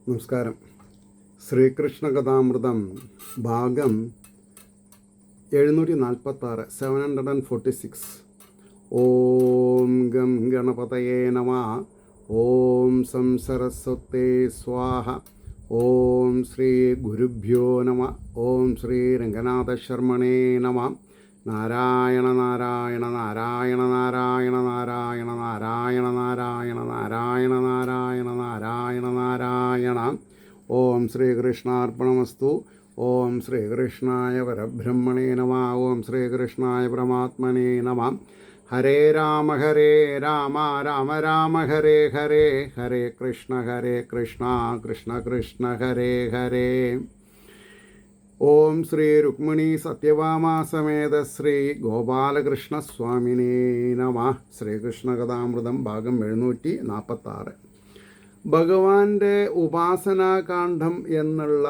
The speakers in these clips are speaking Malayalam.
നമസ്കാരം. ശ്രീകൃഷ്ണ കഥാമൃതം ഭാഗം 746 746. ഓം ഗം ഗണപതയേ നമഃ. ഓം സം സരസ്വതേ സ്വാഹ. ഓം ശ്രീ ഗുരുഭ്യോ നമഃ. ഓം ശ്രീ രംഗനാഥശർമ്മണേ നമഃ. നാരായണ നാരായണ നാരായണ നാരായണ നാരായണ നാരായണ നാരായണ നാരായണ നാരായണ നാരായണ നാരായണ. ഓം ശ്രീകൃഷ്ണാർപ്പണമസ്തു. ഓം ശ്രീകൃഷ്ണായ പരബ്രഹ്മണേ നമഃ. ഓം ശ്രീകൃഷ്ണായ പരമാത്മനേ നമഃ. ഹരേ രാമ രാമ രാമ ഹരേ ഹരേ, ഹരേ കൃഷ്ണ കൃഷ്ണ കൃഷ്ണ ഹരേ ഹരേ. ഓം ശ്രീ രുക്മിണി സത്യഭാമാസമേത ശ്രീ ഗോപാലകൃഷ്ണ സ്വാമിനേ നമഃ. ശ്രീകൃഷ്ണ കഥാമൃതം ഭാഗം 746. ഭഗവാന്റെ ഉപാസനാകാന്ഡം എന്നുള്ള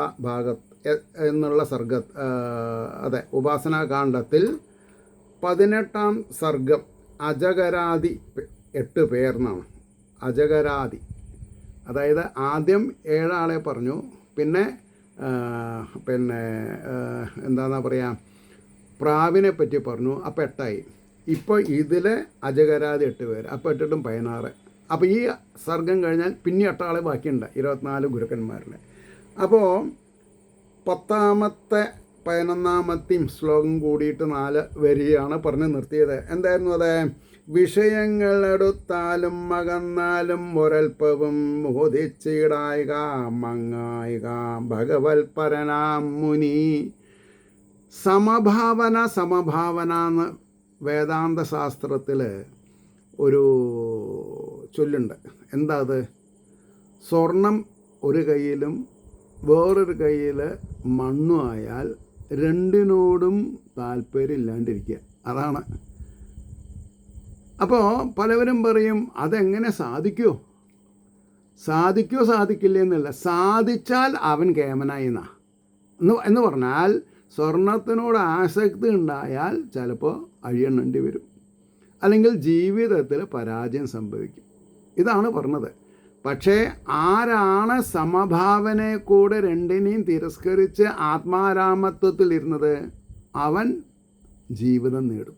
ഉപാസനാകാന്ഡത്തിൽ 18-ാം സർഗം അജഗരാദി 8 പേർന്നാണ്. അജഗരാദി അതായത് ആദ്യം 7 ആളെ പറഞ്ഞു, പിന്നെ എന്താണെന്നാ പറയുക, പ്രാവിനെ പറ്റി പറഞ്ഞു, അപ്പോൾ 8ആയി. ഇപ്പോൾ ഇതിൽ അജഗരാദി 8 പേര്, അപ്പോൾ 8 × 16. അപ്പോൾ ഈ സർഗം കഴിഞ്ഞാൽ പിന്നെ 8 ആളെ ബാക്കിയുണ്ട്, 24 ഗുരുക്കന്മാരുടെ. അപ്പോൾ 10-ാമത്തെ 11-ാമത്തെയും ശ്ലോകം കൂടിയിട്ട് 4 വരിയാണ് പറഞ്ഞ് നിർത്തിയത്. എന്തായിരുന്നു അത്? വിഷയങ്ങളെടുത്താലും അകന്നാലും ഒരൽപ്പവും മോദിച്ചിടായിക മങ്ങായിക ഭഗവത് പരനാം മുനി. സമഭാവന എന്ന് വേദാന്ത ശാസ്ത്രത്തിൽ ഒരു ചൊല്ലുണ്ട്. എന്താ അത്? സ്വർണം ഒരു കയ്യിലും വേറൊരു കയ്യിൽ മണ്ണും ആയാൽ രണ്ടിനോടും താല്പര്യമില്ലാണ്ടിരിക്കുക, അതാണ്. അപ്പോൾ പലവരും പറയും, അതെങ്ങനെ സാധിക്കുമോ സാധിക്കില്ല എന്നല്ല, സാധിച്ചാൽ അവൻ കേമനായി എന്ന് പറഞ്ഞാൽ സ്വർണത്തിനോട് ആസക്തി ഉണ്ടായാൽ ചിലപ്പോൾ അഴിയണ്ണേണ്ടി വരും, അല്ലെങ്കിൽ ജീവിതത്തിൽ പരാജയം സംഭവിക്കും. ഇതാണ് പറഞ്ഞത്. പക്ഷേ ആരാണ് സമഭാവനയെ കൂടെ രണ്ടിനെയും തിരസ്കരിച്ച് ആത്മാരാമത്വത്തിലിരുന്നത്, അവൻ ജീവിതം നേടും.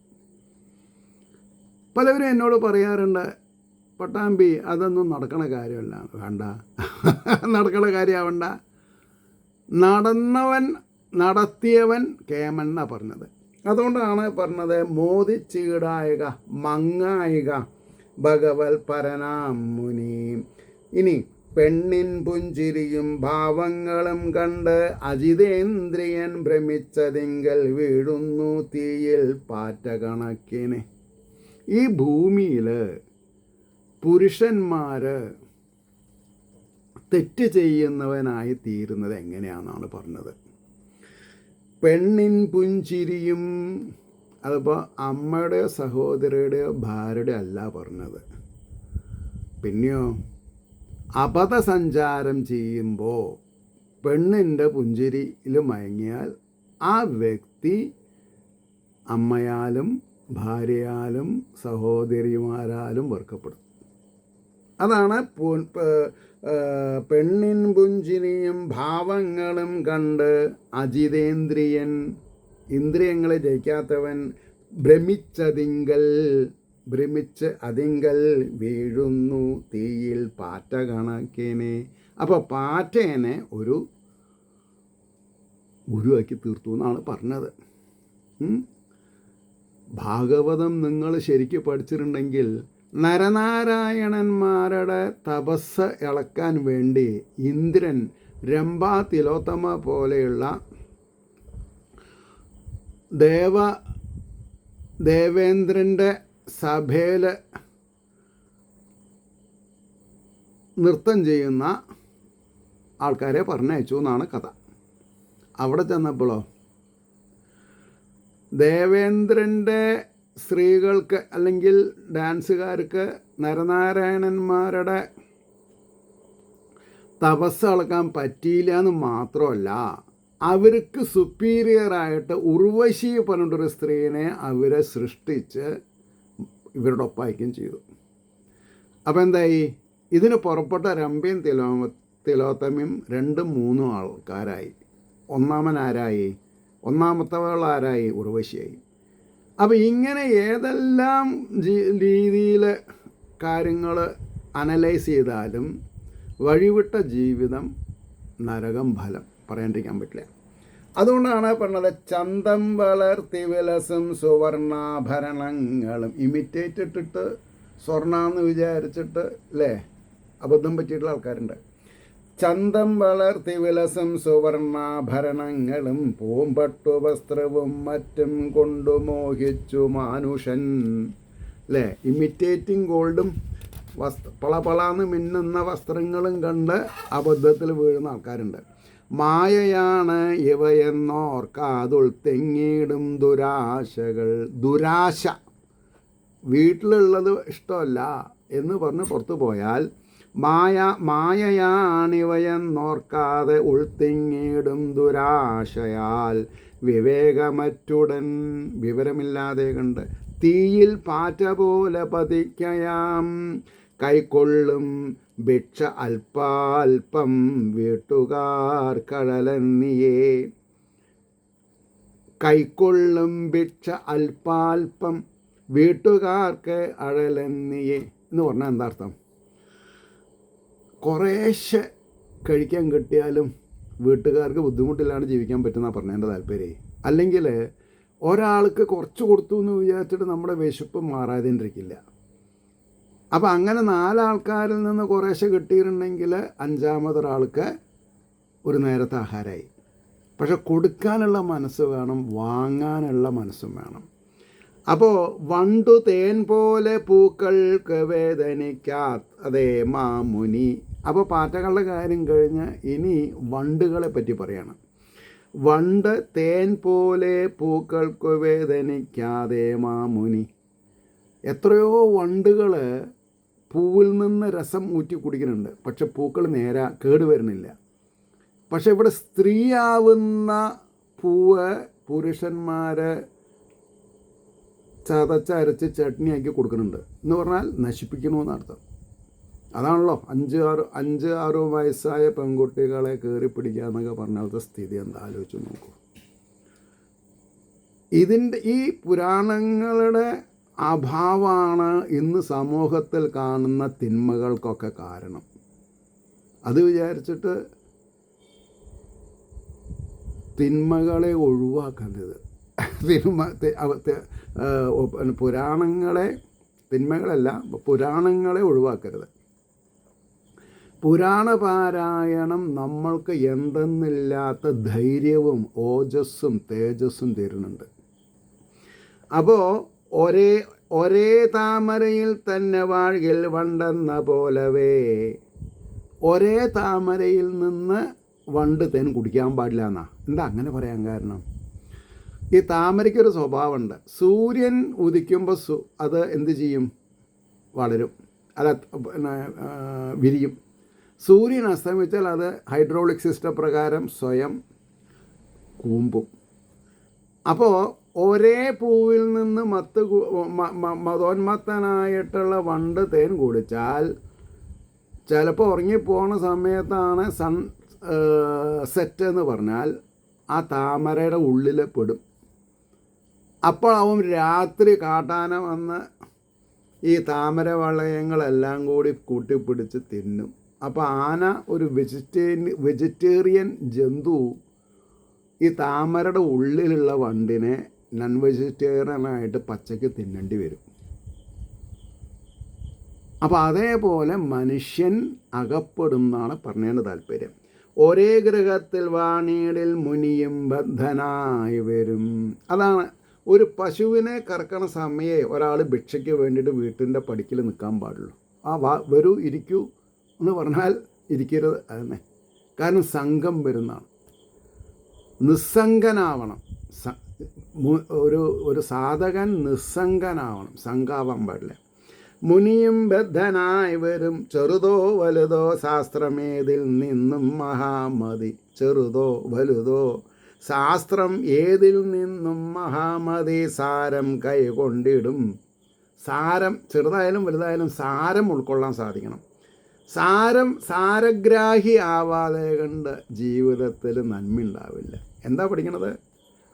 പലവരും എന്നോട് പറയാറുണ്ട്, പട്ടാമ്പി അതൊന്നും നടക്കണ കാര്യമല്ല, വേണ്ട, നടക്കണ കാര്യമാവണ്ട. നടത്തിയവൻ കേമൻ എന്നാണ് പറഞ്ഞത്. അതുകൊണ്ടാണ് പറഞ്ഞത് മോദിച്ചീടായിക മങ്ങായിക ഭഗവത് പരനാം മുനി. ഇനി പെണ്ണിൻ പുഞ്ചിരിയും ഭാവങ്ങളും കണ്ട് അജിതേന്ദ്രിയൻ ഭ്രമിച്ചതിങ്കൽ വീഴുന്നു തീയിൽ പാറ്റ കണക്കിന്. ഈ ഭൂമിയിൽ പുരുഷന്മാർ തെറ്റ് ചെയ്യുന്നവനായി തീരുന്നത് എങ്ങനെയാണെന്നാണ് പറഞ്ഞത്. പെണ്ണിൻ പുഞ്ചിരിയും, അതിപ്പോൾ അമ്മയുടെയോ സഹോദരിയുടെയോ ഭാര്യയുടെ അല്ല പറഞ്ഞത്. പിന്നെയോ അബദ്ധസഞ്ചാരം ചെയ്യുമ്പോൾ പെണ്ണിൻ്റെ പുഞ്ചിരിയിൽ മയങ്ങിയാൽ ആ വ്യക്തി അമ്മയാലും ഭാര്യയാലും സഹോദരിമാരാലും വെറുക്കപ്പെടും. അതാണ് പെണ്ണിൻ പുഞ്ചിരിയും ഭാവങ്ങളും കണ്ട് അജിതേന്ദ്രിയൻ, ഇന്ദ്രിയങ്ങളെ ജയിക്കാത്തവൻ, ഭ്രമിച്ച് അതിങ്കൽ വീഴുന്നു തീയിൽ പാറ്റ കണക്കിനെ. അപ്പോൾ പാറ്റേനെ ഒരു ഗുരുവാക്കി തീർത്തു എന്നാണ് പറഞ്ഞത്. ഭാഗവതം നിങ്ങൾ ശരിക്കും പഠിച്ചിട്ടുണ്ടെങ്കിൽ നരനാരായണന്മാരുടെ തപസ് ഇളക്കാൻ വേണ്ടി ഇന്ദ്രൻ രംഭ തിലോത്തമ പോലെയുള്ള ദേവേന്ദ്രൻ്റെ സഭയിൽ നൃത്തം ചെയ്യുന്ന ആൾക്കാരെ പറഞ്ഞയച്ചു എന്നാണ് കഥ. അവിടെ ചെന്നപ്പോഴോ ദേവേന്ദ്രൻ്റെ സ്ത്രീകൾക്ക് അല്ലെങ്കിൽ ഡാൻസുകാർക്ക് നരനാരായണന്മാരുടെ തപസ് അളക്കാൻ പറ്റിയില്ല എന്ന് മാത്രമല്ല, അവർക്ക് സുപ്പീരിയറായിട്ട് ഉർവശി പറഞ്ഞിട്ടൊരു സ്ത്രീനെ അവരെ സൃഷ്ടിച്ച് ഇവരുടെ ഒപ്പം അയക്കുകയും ചെയ്തു. അപ്പോൾ എന്തായി? ഇതിന് പുറപ്പെട്ട രംഭയും തിലോത്തമ്യം 2, 3 ആൾക്കാരായി. ഒന്നാമനാരായി? ഒന്നാമത്തവൾ ആരായി? ഉർവശിയായി. അപ്പോൾ ഇങ്ങനെ ഏതെല്ലാം രീതിയിൽ കാര്യങ്ങൾ അനലൈസ് ചെയ്താലും വഴിവിട്ട ജീവിതം നരകം ഫലം, പറയാണ്ടിരിക്കാൻ പറ്റില്ല. അതുകൊണ്ടാണ് പറഞ്ഞത് ചന്തം വളർത്തി വിലസും സുവർണാഭരണങ്ങളും. ഇമിറ്റേറ്റ് ഇട്ടിട്ട് സ്വർണ്ണമെന്ന് വിചാരിച്ചിട്ട് അല്ലേ അബദ്ധം പറ്റിയിട്ടുള്ള ആൾക്കാരുണ്ട്. ചന്തം വളർത്തി വിലസും സുവർണാഭരണങ്ങളും പൂമ്പട്ടു വസ്ത്രവും മറ്റും കൊണ്ടു മോഹിച്ചു മാനുഷൻ. അല്ലേ, ഇമിറ്റേറ്റിംഗ് ഗോൾഡും പളപളാന്ന് മിന്നുന്ന വസ്ത്രങ്ങളും കണ്ട് അബദ്ധത്തിൽ വീഴുന്ന ആൾക്കാരുണ്ട്. മായയാണ് ഇവയെന്നോർക്കാതുൾ തെങ്ങിടും ദുരാശകൾ. ദുരാശ, വീട്ടിലുള്ളത് ഇഷ്ടമല്ല എന്ന് പറഞ്ഞ് പുറത്തു പോയാൽ മായയാണിവയെന്നോർക്കാതെ ഉൾത്തിങ്ങിടും ദുരാശയാൽ വിവേകമറ്റുടൻ, വിവരമില്ലാതെ കണ്ട് തീയിൽ പാറ്റ പോലെ പതിക്കയാം. കൈക്കൊള്ളും ഭിക്ഷ അല്പാൽപ്പം വീട്ടുകാർ കഴലന്നിയേ. കൈക്കൊള്ളും ഭിക്ഷ അല്പാൽപ്പം വീട്ടുകാർക്ക് അഴലന്നിയേ എന്ന് പറഞ്ഞാൽ എന്താർത്ഥം? കുറേശ്ശെ കഴിക്കാൻ കിട്ടിയാലും വീട്ടുകാർക്ക് ബുദ്ധിമുട്ടില്ലാണ്ട് ജീവിക്കാൻ പറ്റുന്ന പറഞ്ഞതിൻ്റെ താല്പര്യം. അല്ലെങ്കിൽ ഒരാൾക്ക് കുറച്ച് കൊടുത്തു എന്ന് വിചാരിച്ചിട്ട് നമ്മുടെ വിശപ്പ് മാറാതിരിക്കില്ല. അപ്പോൾ അങ്ങനെ 4 ആൾക്കാരിൽ നിന്ന് കുറേശ്ശെ കിട്ടിയിട്ടുണ്ടെങ്കിൽ 5ാമതൊരാൾക്ക് ഒരു നേരത്തെ ആഹാരമായി. പക്ഷെ കൊടുക്കാനുള്ള മനസ്സ് വേണം, വാങ്ങാനുള്ള മനസ്സും വേണം. അപ്പോൾ വണ്ടു തേൻ പോലെ പൂക്കൾക്ക് വേദനിക്കാതെ മാമുനി. അപ്പോൾ പാറ്റകളുടെ കാര്യം കഴിഞ്ഞ് ഇനി വണ്ടുകളെ പറ്റി പറയണം. വണ്ട് തേൻ പോലെ പൂക്കൾക്ക് വേദനിക്കാതെ മാമുനി. എത്രയോ വണ്ടുകൾ പൂവിൽ നിന്ന് രസം ഊറ്റി കുടിക്കുന്നുണ്ട്, പക്ഷെ പൂക്കൾ കേടുവരുന്നില്ല. പക്ഷെ ഇവിടെ സ്ത്രീയാവുന്ന പൂവ് പുരുഷന്മാർ ചതച്ചരച്ച് ചട്നിയാക്കി കൊടുക്കുന്നുണ്ട് എന്ന് പറഞ്ഞാൽ നശിപ്പിക്കണമെന്നർത്ഥം. അതാണല്ലോ 5-6 വയസ്സായ പെൺകുട്ടികളെ കയറി പിടിക്കുക എന്നൊക്കെ പറഞ്ഞാലത്തെ സ്ഥിതി എന്താ ആലോചിച്ച് നോക്കൂ. ഈ പുരാണങ്ങളുടെ അഭാവമാണ് ഇന്ന് സമൂഹത്തിൽ കാണുന്ന തിന്മകൾക്കൊക്കെ കാരണം. അത് വിചാരിച്ചിട്ട് തിന്മകളെ ഒഴിവാക്കേണ്ടത്. പുരാണങ്ങളെ, തിന്മകളല്ല, പുരാണങ്ങളെ ഒഴിവാക്കരുത്. പുരാണപാരായണം നമ്മൾക്ക് എന്തെന്നില്ലാത്ത ധൈര്യവും ഓജസ്സും തേജസ്സും തരുന്നുണ്ട്. അപ്പോൾ ഒരേ താമരയിൽ തന്നെ വാഴ്കിൽ വണ്ടെന്ന പോലവേ, ഒരേ താമരയിൽ നിന്ന് വണ്ട് തേൻ കുടിക്കാൻ പാടില്ല എന്നാ. എന്താ അങ്ങനെ പറയാൻ കാരണം? ഈ താമരയ്ക്കൊരു സ്വഭാവമുണ്ട്. സൂര്യൻ ഉദിക്കുമ്പോൾ അത് എന്ത് ചെയ്യും? വളരും, അത് വിരിയും. സൂര്യൻ അസ്തമിച്ചാൽ അത് ഹൈഡ്രോളിക് സിസ്റ്റം പ്രകാരം സ്വയം കൂമ്പും. അപ്പോൾ ഒരേ പൂവിൽ നിന്ന് മതോന്മത്തനായിട്ടുള്ള വണ്ട് തേൻ കുടിച്ചാൽ ചിലപ്പോൾ ഉറങ്ങിപ്പോണ സമയത്താണ് സൺ സെറ്റ് എന്ന് പറഞ്ഞാൽ ആ താമരയുടെ ഉള്ളിൽ പെടും. അപ്പോൾ അവൻ രാത്രി കാട്ടാന വന്ന് ഈ താമര വളയങ്ങളെല്ലാം കൂടി കൂട്ടിപ്പിടിച്ച് തിന്നും. അപ്പോൾ ആന ഒരു വെജിറ്റേറിയൻ ജന്തു ഈ താമരയുടെ ഉള്ളിലുള്ള വണ്ടിനെ നോൺ വെജിറ്റേറിയനായിട്ട് പച്ചയ്ക്ക് തിന്നേണ്ടി വരും. അപ്പോൾ അതേപോലെ മനുഷ്യൻ അകപ്പെടുന്നാണ് പറഞ്ഞതിന് താല്പര്യം. ഒരേ ഗൃഹത്തിൽ വാണീടിൽ മുനിയും ബദ്ധനായി വരും. അതാണ്, ഒരു പശുവിനെ കറക്കണ സമയേ ഒരാൾ ഭിക്ഷയ്ക്ക് വേണ്ടിയിട്ട് വീട്ടിൻ്റെ പടിക്കൽ നിൽക്കാൻ പാടുള്ളൂ. വരൂ ഇരിക്കൂ എന്ന് പറഞ്ഞാൽ ഇരിക്കരുത്. അതന്നെ, കാരണം സംഘം വരുന്നതാണ്. നിസ്സംഗനാവണം. ഒരു സാധകൻ നിസ്സംഗനാവണം, സംഘാവാൻ പാടില്ല. മുനിയും ബദ്ധനായി വരും, ചെറുതോ വലുതോ ശാസ്ത്രമേതിൽ നിന്നും മഹാമതി. ചെറുതോ വലുതോ ശാസ്ത്രം ഏതിൽ നിന്നും മഹാമതി. സാരം കൈകൊണ്ടിടും. സാരം ചെറുതായാലും വലുതായാലും സാരം ഉൾക്കൊള്ളാൻ സാധിക്കണം. സാരഗ്രാഹി ആവാതെ കണ്ട് ജീവിതത്തിൽ നന്മ ഉണ്ടാവില്ല. എന്താ പഠിക്കണത്?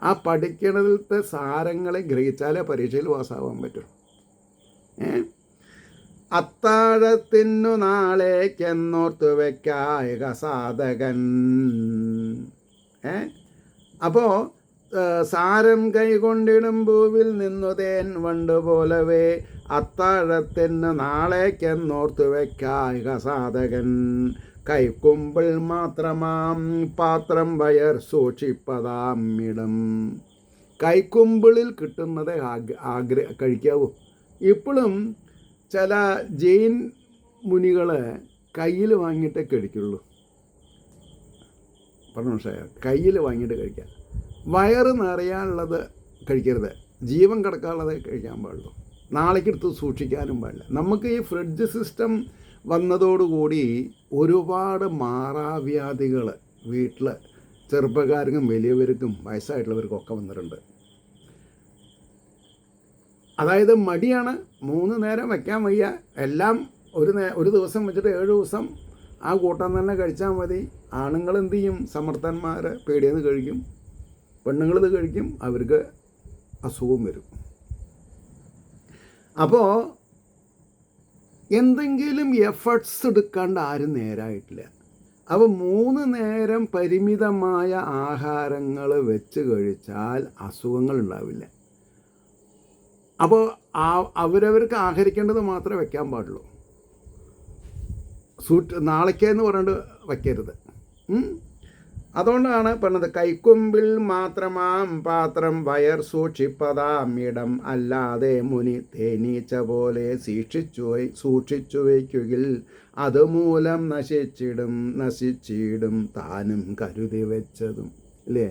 ആ പഠിക്കണതിലത്തെ സാരങ്ങളെ ഗ്രഹിച്ചാലേ പരീക്ഷയിൽ പാസ്സാവാൻ പറ്റും. അത്താഴത്തിനു നാളേക്കെന്നോർത്തു വയ്ക്കായക സാധകൻ. അപ്പോൾ സാരം കൈകൊണ്ടിടും പൂവിൽ നിന്നു തേൻ വണ്ടു പോലവേ അത്താഴത്തിന് നാളേക്കെന്നോർത്തു വയ്ക്കായക സാധകൻ. കൈക്കുമ്പിൾ മാത്രമാം പാത്രം വയർ സൂക്ഷിപ്പതാം ഇടം. കൈക്കുമ്പിളിൽ കിട്ടുന്നത് കഴിക്കാവൂ. ഇപ്പോഴും ചില ജൈൻ മുനികൾ കയ്യിൽ വാങ്ങിയിട്ടേ കഴിക്കുള്ളൂ. പറഞ്ഞു മനസ്സിലായോ? കയ്യിൽ വാങ്ങിയിട്ട് കഴിക്കുക. വയറ് നിറയാനുള്ളത് കഴിക്കരുത്, ജീവൻ കിടക്കാനുള്ളത് കഴിക്കാൻ പാടുള്ളൂ. നാളേക്കെടുത്ത് സൂക്ഷിക്കാനും പാടില്ല. നമുക്ക് ഈ ഫ്രിഡ്ജ് സിസ്റ്റം വന്നതോടുകൂടി ഒരുപാട് മാറാവ്യാധികൾ വീട്ടിൽ ചെറുപ്പക്കാർക്കും വലിയവർക്കും വയസ്സായിട്ടുള്ളവർക്കും ഒക്കെ വന്നിട്ടുണ്ട്. അതായത് മടിയാണ്, 3 നേരം വയ്ക്കാൻ വയ്യ. എല്ലാം ഒരു ദിവസം വെച്ചിട്ട് 7 ദിവസം ആ കൂട്ടം തന്നെ കഴിച്ചാൽ മതി. ആണുങ്ങൾ എന്ത് ചെയ്യും? സമർത്ഥന്മാർ പേടിയെന്ന് കഴിക്കും, പെണ്ണുങ്ങളിത് കഴിക്കും, അവർക്ക് അസുഖം വരും. അപ്പോൾ എന്തെങ്കിലും എഫർട്ട്സ് എടുക്കാണ്ട് ആരും നേരായിട്ടില്ല. അപ്പോൾ 3 നേരം പരിമിതമായ ആഹാരങ്ങൾ വെച്ച് കഴിച്ചാൽ അസുഖങ്ങൾ ഉണ്ടാവില്ല. അപ്പോൾ അവരവർക്ക് ആഹരിക്കേണ്ടത് മാത്രമേ വയ്ക്കാൻ പാടുള്ളൂ. നാളേക്കെന്ന് പറഞ്ഞിട്ട് വയ്ക്കരുത്. അതുകൊണ്ടാണ് പറഞ്ഞത് കൈക്കുമ്പിൽ മാത്രമാം പാത്രം വയർ സൂക്ഷിപ്പതാം ഇടം. അല്ലാതെ മുനി തേനീച്ച പോലെ സൂക്ഷിച്ചു വയ്ക്കുകിൽ അതുമൂലം നശിച്ചിടും താനും കരുതി വെച്ചതും. അല്ലേ?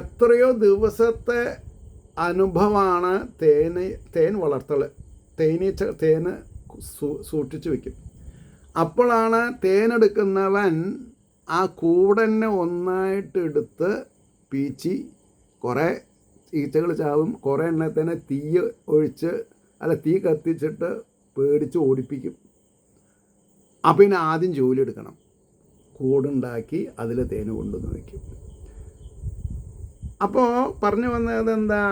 എത്രയോ ദിവസത്തെ അനുഭവമാണ് തേൻ വളർത്തൽ. തേന് സൂക്ഷിച്ചു വയ്ക്കും. അപ്പോഴാണ് തേനെടുക്കുന്നവൻ ആ കൂടന്നെ ഒന്നായിട്ട് എടുത്ത് പീച്ചി, കുറേ ഈച്ചകൾ ചാവും, കുറേ എണ്ണത്തിനെ തീ കത്തിച്ചിട്ട് പേടിച്ച് ഓടിപ്പിക്കും. അപ്പം പിന്നെ ആദ്യം ജോലി എടുക്കണം, കൂടുണ്ടാക്കി അതിൽ തേന് കൊണ്ടുവന്ന് വയ്ക്കും. അപ്പോൾ പറഞ്ഞു വന്നത് എന്താ?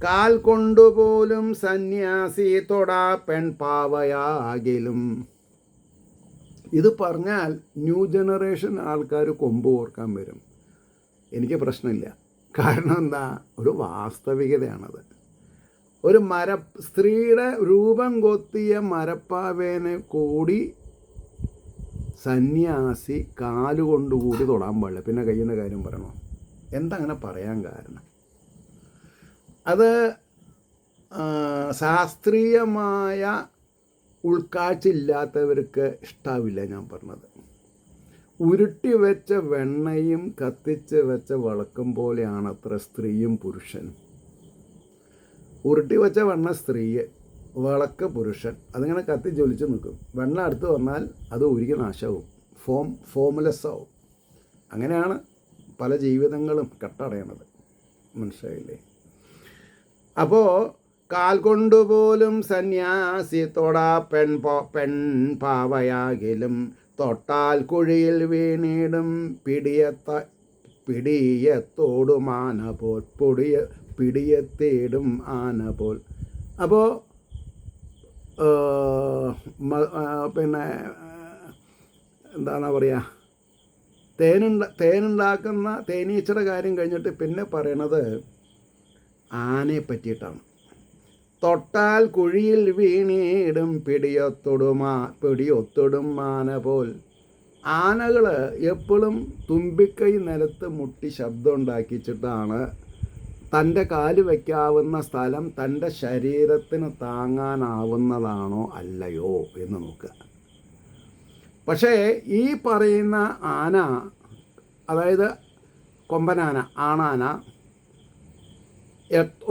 കാൽ കൊണ്ടുപോലും സന്യാസി തൊടാ പെൺപാവയാകിലും. ഇത് പറഞ്ഞാൽ ന്യൂ ജനറേഷൻ ആൾക്കാർ കൊമ്പ് ഓർക്കാൻ വരും. എനിക്ക് പ്രശ്നമില്ല. കാരണം എന്താ? ഒരു വാസ്തവികതയാണത്. ഒരു സ്ത്രീയുടെ രൂപം കൊത്തിയ മരപ്പാവേനെ കൂടി സന്യാസി കാലുകൊണ്ടുകൂടി തൊടാൻ പാടില്ല. പിന്നെ കയ്യിൻ്റെ കാര്യം പറയണോ? എന്താ അങ്ങനെ പറയാൻ കാരണം? അത് ശാസ്ത്രീയമായ ഉൾക്കാഴ്ച ഇല്ലാത്തവർക്ക് ഇഷ്ടാവില്ല ഞാൻ പറഞ്ഞത്. ഉരുട്ടി വെച്ച വെണ്ണയും കത്തിച്ച് വെച്ച വിളക്കും പോലെയാണ് അത്ര സ്ത്രീയും പുരുഷനും. ഉരുട്ടി വെച്ച വെണ്ണ സ്ത്രീ, വിളക്ക് പുരുഷൻ. അതിങ്ങനെ കത്തി ജ്വലിച്ച് നിൽക്കും. വെണ്ണ അടുത്ത് വന്നാൽ അത് ഉരുകി നാശവും, ഫോംലെസ് ആവും. അങ്ങനെയാണ് പല ജീവിതങ്ങളും കെട്ടടയണത്. മനസ്സിലായില്ലേ? അപ്പോൾ കാൽ കൊണ്ടുപോലും സന്യാസി തൊടാ പെൺപാവയാകിലും തൊട്ടാൽ കുഴിയിൽ വീണിടും പിടിയത്തോടും ആന പോൽ പിടിയത്തേടും ആന പോൽ. അപ്പോൾ പിന്നെ എന്താണെന്നാ പറയുക, തേനുണ്ടാക്കുന്ന തേനീച്ചയുടെ കാര്യം കഴിഞ്ഞിട്ട് പിന്നെ പറയണത് ആനയെ പറ്റിയിട്ടാണ്. തൊട്ടാൽ കുഴിയിൽ വീണിടും പിടിയൊത്തൊടും ആന പോൽ. ആനകൾ എപ്പോഴും തുമ്പിക്കൈ നിലത്ത് മുട്ടി ശബ്ദം ഉണ്ടാക്കിച്ചിട്ടാണ് തൻ്റെ കാല് വയ്ക്കാവുന്ന സ്ഥലം തൻ്റെ ശരീരത്തിന് താങ്ങാനാവുന്നതാണോ അല്ലയോ എന്ന് നോക്കുക. പക്ഷേ ഈ പറയുന്ന ആന, അതായത് കൊമ്പനാന, ആണാന,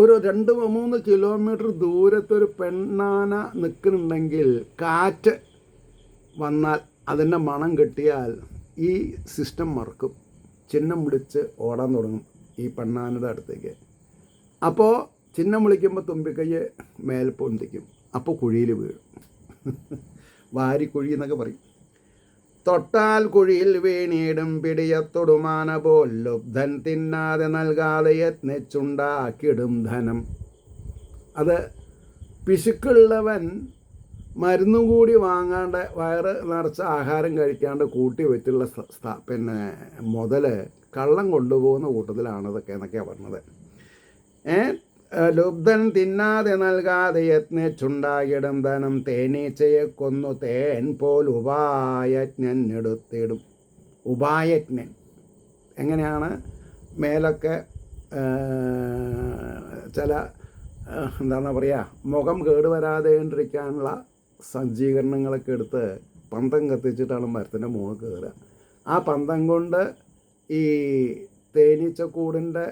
ഒരു 2-3 കിലോമീറ്റർ ദൂരത്തൊരു പെണ്ണാന നിൽക്കുന്നുണ്ടെങ്കിൽ കാറ്റ് വന്നാൽ അതിൻ്റെ മണം കെട്ടിയാൽ ഈ സിസ്റ്റം മറക്കും, ചിഹ്നം വിളിച്ച് ഓടാൻ തുടങ്ങും ഈ പെണ്ണാനയുടെ അടുത്തേക്ക്. അപ്പോൾ ചിഹ്നം വിളിക്കുമ്പോൾ തുമ്പിക്കൈ മേൽ പൊന്തിക്കും, അപ്പോൾ കുഴിയിൽ വീഴും. വാരിക്കുഴി എന്നൊക്കെ പറയും. തൊട്ടാൽ കുഴിയിൽ വീണിടും പിടിയത്തൊടുമാന പോൽ ലുബ്ധൻ തിന്നാതെ നൽകാതെ യത്നിച്ചുണ്ടാക്കിടും ധനം. അത് പിശുക്കുള്ളവൻ മരുന്നും കൂടി വാങ്ങാണ്ട് വയറ് നിറച്ച് ആഹാരം കഴിക്കാണ്ട് കൂട്ടി വെച്ചുള്ള മുതൽ കള്ളം കൊണ്ടുപോകുന്ന കൂട്ടത്തിലാണതൊക്കെ എന്നൊക്കെയാണ് പറഞ്ഞത്. ലുബ്ധൻ തിന്നാതെ നൽകാതെ യത്നിച്ചുണ്ടാകിടും ധനം. തേനീച്ചയെ കൊന്നു തേൻ പോൽ ഉപായജ്ഞൻ എടുത്തിടും. ഉപായജ്ഞൻ എങ്ങനെയാണ് മേലൊക്കെ ചില എന്താണ് പറയുക, മുഖം കേടുവരാതെണ്ടിരിക്കാനുള്ള സജ്ജീകരണങ്ങളൊക്കെ എടുത്ത് പന്തം കത്തിച്ചിട്ടാണ് മരത്തിൻ്റെ മുകളിൽ കയറുക. ആ പന്തം കൊണ്ട് ഈ തേനീച്ചക്കൂടിൻ്റെ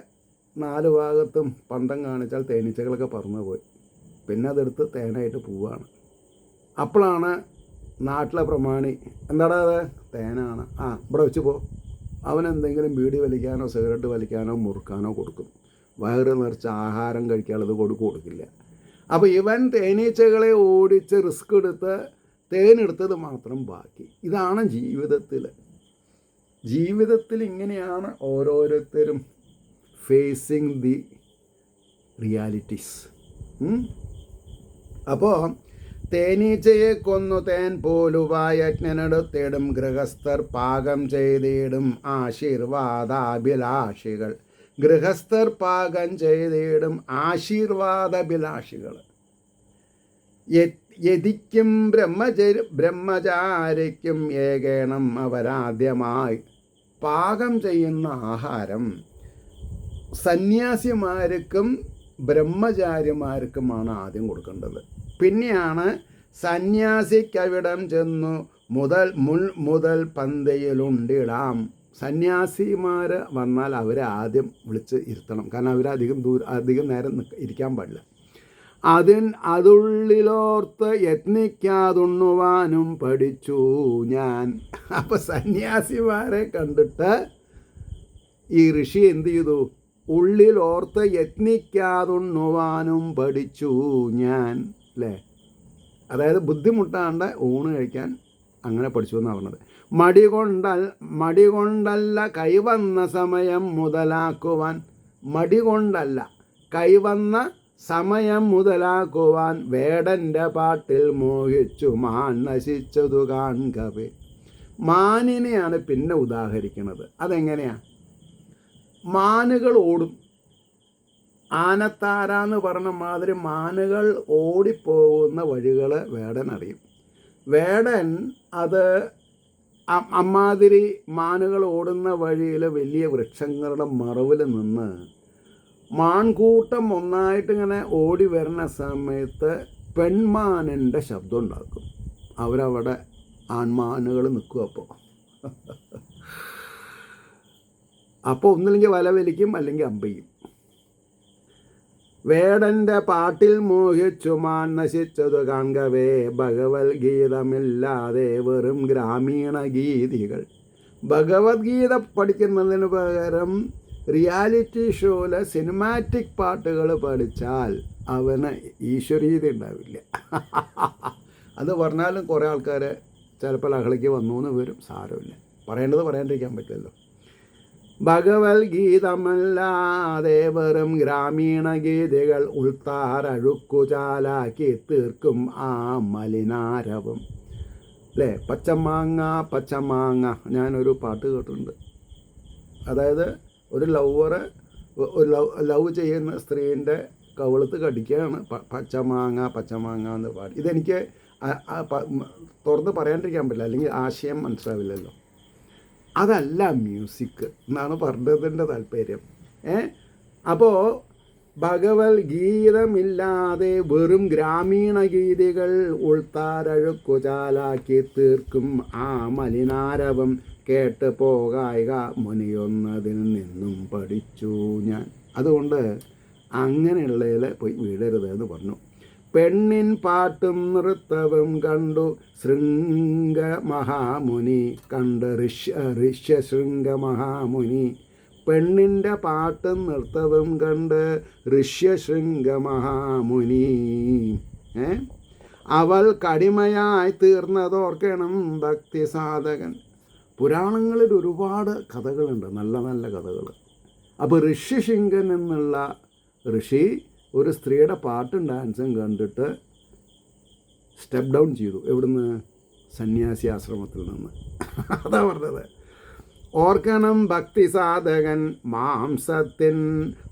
4 ഭാഗത്തും പന്തം കാണിച്ചാൽ തേനീച്ചകളൊക്കെ പറന്നു പോയി. പിന്നെ അതെടുത്ത് തേനായിട്ട് പോവുകയാണ്. അപ്പോഴാണ് നാട്ടിലെ പ്രമാണി എന്താടാ അത് തേനാണ്, ഇവിടെ വെച്ച് പോ. അവനെന്തെങ്കിലും ബീഡി വലിക്കാനോ സിഗരറ്റ് വലിക്കാനോ മുറുക്കാനോ കൊടുക്കും. വയറ് നിറച്ച് ആഹാരം കഴിക്കാനുള്ളത് കൊടുക്കില്ല. അപ്പോൾ ഇവൻ തേനീച്ചകളെ ഓടിച്ച് റിസ്ക് എടുത്ത് തേനെടുത്തത് മാത്രം ബാക്കി. ഇതാണ് ജീവിതത്തിൽ ഇങ്ങനെയാണ് ഓരോരുത്തരും ഫേസിങ് ദി റിയാലിറ്റീസ്. അപ്പോൾ തേനീച്ചയെ കൊന്നു തേൻ പോലുപായജ്ഞനെടുത്തിടും ഗൃഹസ്ഥർ പാകം ചെയ്തിടും ആശീർവാദാഭിലാഷികൾ. ഗൃഹസ്ഥർ പാകം ചെയ്തിടും ആശീർവാദാഭിലാഷികൾ. യതിക്കും ബ്രഹ്മചാരിക്കും ഏകേണം അവരാദ്യമായി പാകം ചെയ്യുന്ന ആഹാരം സന്യാസിമാർക്കും ബ്രഹ്മചാരിമാർക്കുമാണ് ആദ്യം കൊടുക്കേണ്ടത്. പിന്നെയാണ് സന്യാസിക്കവിടം ചെന്നു മുതൽ പന്തയിലുണ്ടിടാം. സന്യാസിമാർ വന്നാൽ അവരെ ആദ്യം വിളിച്ച് ഇരുത്തണം. കാരണം അവർ അധികം നേരം ഇരിക്കാൻ പാടില്ല. അതുള്ളിലോർത്ത് യത്നിക്കാതുണ്ണുവാനും പഠിച്ചു ഞാൻ. അപ്പം സന്യാസിമാരെ കണ്ടിട്ട് ഈ ഋഷി എന്ത് ചെയ്തു? ഉള്ളിലോർത്ത് യത്നിക്കാതുണ്ണുവാനും പഠിച്ചു ഞാൻ, അല്ലേ? അതായത് ബുദ്ധിമുട്ടാണ്ട് ഊണ് കഴിക്കാൻ അങ്ങനെ പഠിച്ചു എന്നാണ് പറഞ്ഞത്. മടി കൊണ്ടല്ല കൈവന്ന സമയം മുതലാക്കുവാൻ. മടി കൊണ്ടല്ല കൈവന്ന സമയം മുതലാക്കുവാൻ വേടൻ്റെ പാട്ടിൽ മോഹിച്ചു മാൻ നശിച്ചതു കാൺകവേ. മാനിനെയാണ് പിന്നെ ഉദാഹരിക്കുന്നത്. അതെങ്ങനെയാണ്? മാനുകൾ ഓടും. ആനത്താരാന്ന് പറഞ്ഞ മാതിരി മാനുകൾ ഓടിപ്പോകുന്ന വഴികൾ വേടൻ അറിയും. വേടൻ അത് അമ്മാതിരി മാനുകൾ ഓടുന്ന വഴിയിൽ വലിയ വൃക്ഷങ്ങളുടെ മറവിൽ നിന്ന് മാൻകൂട്ടം ഒന്നായിട്ടിങ്ങനെ ഓടി വരുന്ന സമയത്ത് പെൺമാനിൻ്റെ ശബ്ദം ഉണ്ടാക്കും. അവരവിടെ ആൺമാനുകൾ നിൽക്കും. അപ്പോൾ ഒന്നില്ലെങ്കിൽ വല വലിക്കും, അല്ലെങ്കിൽ അമ്പയും. വേടൻ്റെ പാട്ടിൽ മോഹിച്ചു മാൻ നശിച്ചതു കാൺകവേ ഭഗവത്ഗീതമില്ലാതെ വെറും ഗ്രാമീണ ഗീതികൾ. ഭഗവത്ഗീത പഠിക്കുന്നതിന് പകരം റിയാലിറ്റി ഷോയിലെ സിനിമാറ്റിക് പാട്ടുകൾ പഠിച്ചാൽ അവന് ഈശ്വരീയത ഉണ്ടാവില്ല. അത് പറഞ്ഞാലും കുറേ ആൾക്കാർ ചിലപ്പോൾ ലഹളയ്ക്ക് വന്നു എന്ന് വരും. സാരമില്ല, പറയേണ്ടത് പറയാണ്ടിരിക്കാൻ പറ്റുമല്ലോ. ഭഗവത്ഗീതമല്ലാതെ വെറും ഗ്രാമീണ ഗീതികൾ ഉൾത്താരഴുക്കുചാലാക്കി തീർക്കും ആ മലിനാരവം, അല്ലേ? പച്ചമാങ്ങ ഞാനൊരു പാട്ട് കേട്ടിട്ടുണ്ട്. അതായത് ഒരു ലവ്വറ് ലവ് ചെയ്യുന്ന സ്ത്രീൻ്റെ കവിളത്ത് കടിക്കുകയാണ് പച്ചമാങ്ങ എന്ന് പാടി. ഇതെനിക്ക് തുറന്ന് പറയാണ്ടിരിക്കാൻ പറ്റില്ല, അല്ലെങ്കിൽ ആശയം മനസ്സിലാവില്ലല്ലോ. അതല്ല മ്യൂസിക് എന്നാണ് പറഞ്ഞതിൻ്റെ താല്പര്യം. അപ്പോൾ ഭഗവത്ഗീതമില്ലാതെ വെറും ഗ്രാമീണ ഗീതികൾ ഉൾത്താരഴുക്കുചാലാക്കി തീർക്കും ആ മലിനാരവം കേട്ട് പോകായിക മുനിയൊന്നതിൽ നിന്നും പഠിച്ചു ഞാൻ. അതുകൊണ്ട് അങ്ങനെയുള്ളതിൽ പോയി വീഴരുത് എന്ന് പറഞ്ഞു. പെണ്ണിൻ പാട്ടും നൃത്തവും കണ്ടു ശൃംഗമഹാമുനി ഋഷ്യശൃംഗമഹാമുനി. പെണ്ണിൻ്റെ പാട്ടും നൃത്തവും കണ്ട് ഋഷ്യശൃംഗമഹാമുനി. അവൾ കടിമയായി തീർന്നതോർക്കണം ഭക്തി സാധകൻ. പുരാണങ്ങളിൽ ഒരുപാട് കഥകളുണ്ട്, നല്ല നല്ല കഥകൾ. അപ്പോൾ ഋഷ്യശൃംഗൻ എന്നുള്ള ഋഷി ഒരു സ്ത്രീയുടെ പാട്ടും ഡാൻസും കണ്ടിട്ട് സ്റ്റെപ്പ് ഡൗൺ ചെയ്തു. എവിടുന്ന്? സന്യാസി ആശ്രമത്തിൽ നിന്ന്. അതാ പറഞ്ഞത്. ഓർക്കണം ഭക്തി സാധകൻ മാംസത്തിൻ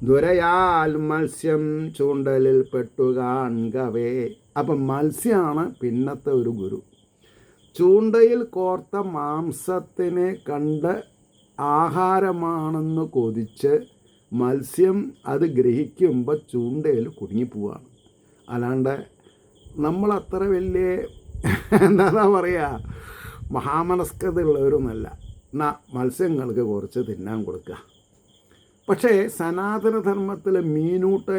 ദുരയാൽ മത്സ്യം ചൂണ്ടലിൽ പെട്ടുകാൺകവേ. അപ്പം മത്സ്യമാണ് പിന്നത്തെ ഒരു ഗുരു. ചൂണ്ടയിൽ കോർത്ത മാംസത്തിനെ കണ്ട് ആഹാരമാണെന്ന് കൊതിച്ച് മത്സ്യം അത് ഗ്രഹിക്കുമ്പോൾ ചൂണ്ടയിൽ കുടുങ്ങിപ്പോവാണ്. അല്ലാണ്ട് നമ്മളത്ര വലിയ എന്താ പറയുക, മഹാമനസ്കതയുള്ളവരൊന്നുമല്ല. എന്നാൽ മത്സ്യങ്ങൾക്ക് കുറച്ച് തിന്നാൻ കൊടുക്കുക. പക്ഷേ സനാതനധർമ്മത്തിൽ മീനൂട്ട്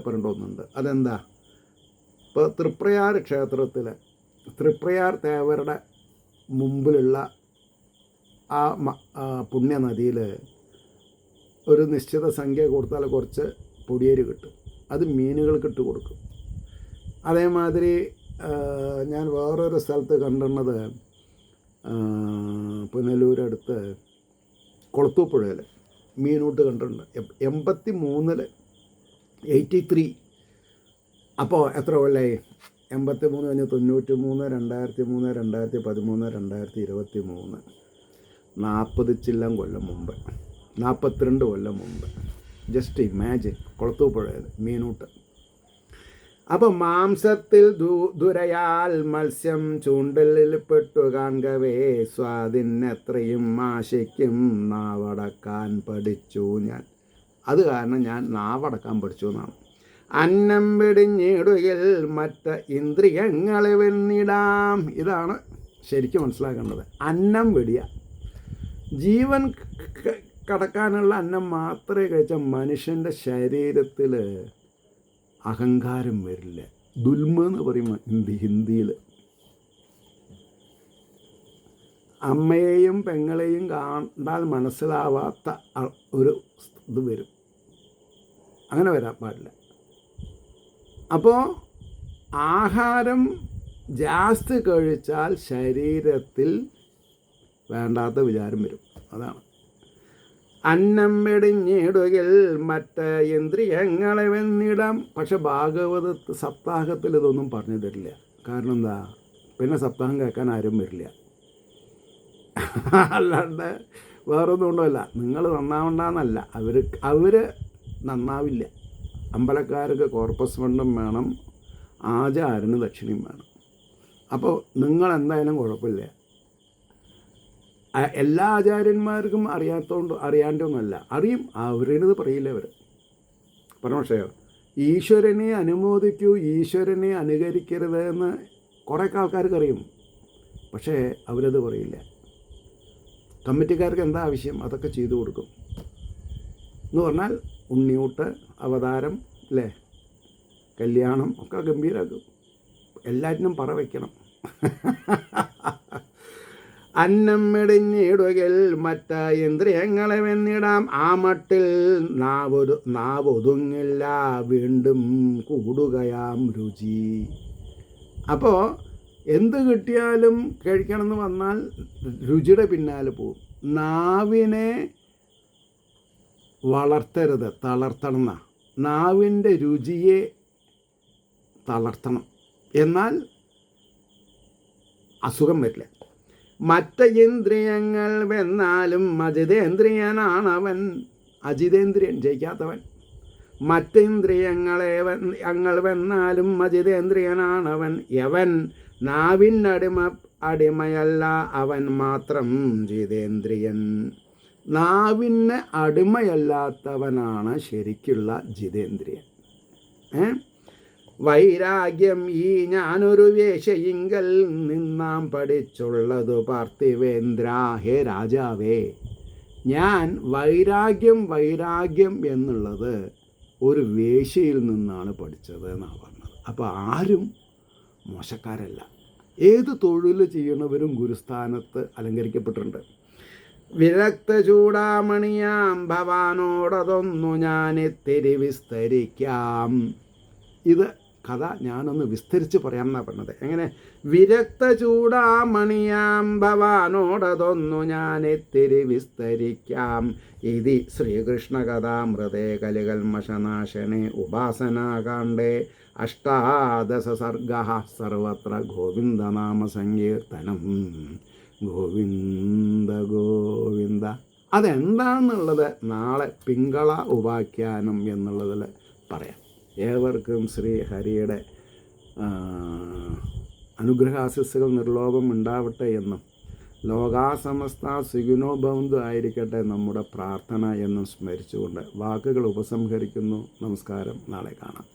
പറഞ്ഞിട്ടൊന്നുണ്ട്. അതെന്താ? ഇപ്പോൾ തൃപ്രയാർ ക്ഷേത്രത്തിൽ തൃപ്രയാർ തേവരുടെ മുമ്പിലുള്ള ആ പുണ്യനദിയിൽ ഒരു നിശ്ചിത സംഖ്യ കൊടുത്താൽ കുറച്ച് പൊടിയേരി കിട്ടും. അത് മീനുകൾക്ക് ഇട്ട് കൊടുക്കും. അതേമാതിരി ഞാൻ വേറൊരു സ്ഥലത്ത് കണ്ടിരുന്നത് പുനലൂരടുത്ത് കൊളത്തൂപ്പുഴയിൽ മീനൂട്ട് കണ്ടിട്ടുണ്ട്. 83 83. അപ്പോൾ എത്ര കൊല്ലമായി? 83 കഴിഞ്ഞ് 93, 2003, 2013, 2023, 40 ചില്ലം കൊല്ലം മുമ്പ്, 42 കൊല്ലം മുമ്പ്. ജസ്റ്റ് ഇമാജിൻ, കൊളത്തൂപ്പുഴയിൽ മീനൂട്ട്. അപ്പോൾ മാംസത്തിൽ ദുരയാൽ മത്സ്യം ചൂണ്ടലിൽ പെട്ടു കാൺകവേ സ്വാദിനെത്രയും ആശയ്ക്കും നാവടക്കാൻ പഠിച്ചു ഞാൻ. അത് കാരണം ഞാൻ നാവടക്കാൻ പഠിച്ചു എന്നാണ്. അന്നം വെടിഞ്ഞിടുകിൽ മറ്റ് ഇന്ദ്രിയങ്ങളെ വെന്നിടാം. ഇതാണ് ശരിക്കും മനസ്സിലാക്കേണ്ടത്. അന്നം വെടിയ, ജീവൻ കടക്കാനുള്ള അന്നം മാത്രമേ കഴിച്ച മനുഷ്യൻ്റെ ശരീരത്തിൽ അഹങ്കാരം വരില്ല. ദുൽമ എന്ന് പറയും ഹിന്ദിയിൽ. അമ്മയെയും പെങ്ങളെയും കണ്ടാൽ മനസ്സിലാവാത്ത ഒരു ഇത് വരും. അങ്ങനെ വരാൻ പാടില്ല. അപ്പോൾ ആഹാരം ജാസ്തി കഴിച്ചാൽ ശരീരത്തിൽ വേണ്ടാത്ത വിചാരം വരും. അതാണ്. അന്നം വെടിഞ്ഞിടുകിൽ മറ്റ് ഇന്ദ്രിയങ്ങളെ വെന്നിടാം. പക്ഷെ ഭാഗവത സപ്താഹത്തിൽ ഇതൊന്നും പറഞ്ഞു തരില്ല. കാരണം എന്താ? പിന്നെ സപ്താഹം കേൾക്കാൻ ആരും വരില്ല. അല്ലാണ്ട് വേറൊന്നും കൊണ്ടല്ല. നിങ്ങൾ നന്നാവണ്ടെന്നല്ല, അവർ നന്നാവില്ല. അമ്പലക്കാർക്ക് കോർപ്പസ് ഫണ്ടും വേണം, ആചാരന് ദക്ഷിണയും വേണം. അപ്പോൾ നിങ്ങളെന്തായാലും കുഴപ്പമില്ല. എല്ലാ ആചാര്യന്മാർക്കും അറിയാണ്ടൊന്നുമല്ല, അറിയും. അവരുടേത് പറയില്ല. അവർ പക്ഷേ ഈശ്വരനെ അനുമോദിക്കൂ, ഈശ്വരനെ അനുകരിക്കരുത് എന്ന് കുറേയൊക്കെ ആൾക്കാർക്ക് അറിയും. പക്ഷേ അവരത് പറയില്ല. കമ്മിറ്റിക്കാർക്ക് എന്താ ആവശ്യം അതൊക്കെ ചെയ്തു കൊടുക്കും. എന്ന് പറഞ്ഞാൽ ഉണ്ണിയൂട്ട്, അവതാരം, അല്ലേ, കല്യാണം ഒക്കെ ഗംഭീരമാക്കും. എല്ലാറ്റിനും പറ വയ്ക്കണം. അന്നം വെടിഞ്ഞിടുകിൽ മറ്റ് ഇന്ദ്രിയങ്ങളെ വെന്നിടാം. ആ മട്ടിൽ നാവൊതുങ്ങില്ല, വീണ്ടും കൂടുകയാം രുചി. അപ്പോൾ എന്ത് കിട്ടിയാലും കഴിക്കണമെന്ന് വന്നാൽ രുചിയുടെ പിന്നാലെ പോവും. നാവിനെ വളർത്തരുത്, തളർത്തണം എന്നാ. നാവിൻ്റെ രുചിയെ തളർത്തണം, എന്നാൽ അസുഖം വരില്ല. മറ്റ് ഇന്ദ്രിയങ്ങൾ വെന്നാലും അജിതേന്ദ്രിയനാണവൻ. അജിതേന്ദ്രിയൻ, ജയിക്കാത്തവൻ. മറ്റിന്ദ്രിയങ്ങളെ വെന്നാലും അജിതേന്ദ്രിയനാണവൻ. യവൻ അടിമയല്ല, അവൻ മാത്രം ജിതേന്ദ്രിയൻ. നാവിന് അടിമയല്ലാത്തവനാണ് ശരിക്കുള്ള ജിതേന്ദ്രിയൻ. വൈരാഗ്യം ഈ ഞാനൊരു വേശ്യയിങ്കൽ നിന്നാം പഠിച്ചുള്ളതു പാർത്ഥിവേന്ദ്ര. ഹേ രാജാവേ, ഞാൻ വൈരാഗ്യം എന്നുള്ളത് ഒരു വേശ്യയിൽ നിന്നാണ് പഠിച്ചത് എന്നാണ് പറഞ്ഞത്. അപ്പോൾ ആരും മോശക്കാരല്ല. ഏത് തൊഴിൽ ചെയ്യണവരും ഗുരുസ്ഥാനത്ത് അലങ്കരിക്കപ്പെട്ടിട്ടുണ്ട്. വിരക്ത ചൂടാമണിയാം ഭവാനോടതൊന്നു ഞാനിത്തിരി വിസ്തരിക്കാം. ഇത് കഥ ഞാനൊന്ന് വിസ്തരിച്ച് പറയാമെന്നാണ് പറഞ്ഞത്. എങ്ങനെ? വിരക്ത ചൂടാമണിയാം ഭവാനോടതൊന്നു ഞാനെത്തിരി വിസ്തരിക്കാം. ഇതി ശ്രീകൃഷ്ണ കഥാമൃതേ കലികൽമഷനാശനെ ഉപാസനാകാണ്ഡേ അഷ്ടാദശ സർഗഃ സർവത്ര ഗോവിന്ദനാമ സങ്കീർത്തനം. ഗോവിന്ദ ഗോവിന്ദ. അതെന്താണെന്നുള്ളത് നാളെ പിങ്കള ഉപാഖ്യാനം എന്നുള്ളതിൽ പറയാം. ഏവർക്കും ശ്രീ ഹരിയുടെ അനുഗ്രഹാശിസ്സുകൾ നിർലോഭം ഉണ്ടാവട്ടെ എന്നും ലോകാസമസ്ത സുഖിനോ ഭവന്തു ആയിരിക്കട്ടെ നമ്മുടെ പ്രാർത്ഥന എന്നും സ്മരിച്ചുകൊണ്ട് വാക്കുകൾ ഉപസംഹരിക്കുന്നു. നമസ്കാരം. നാളെ കാണാം.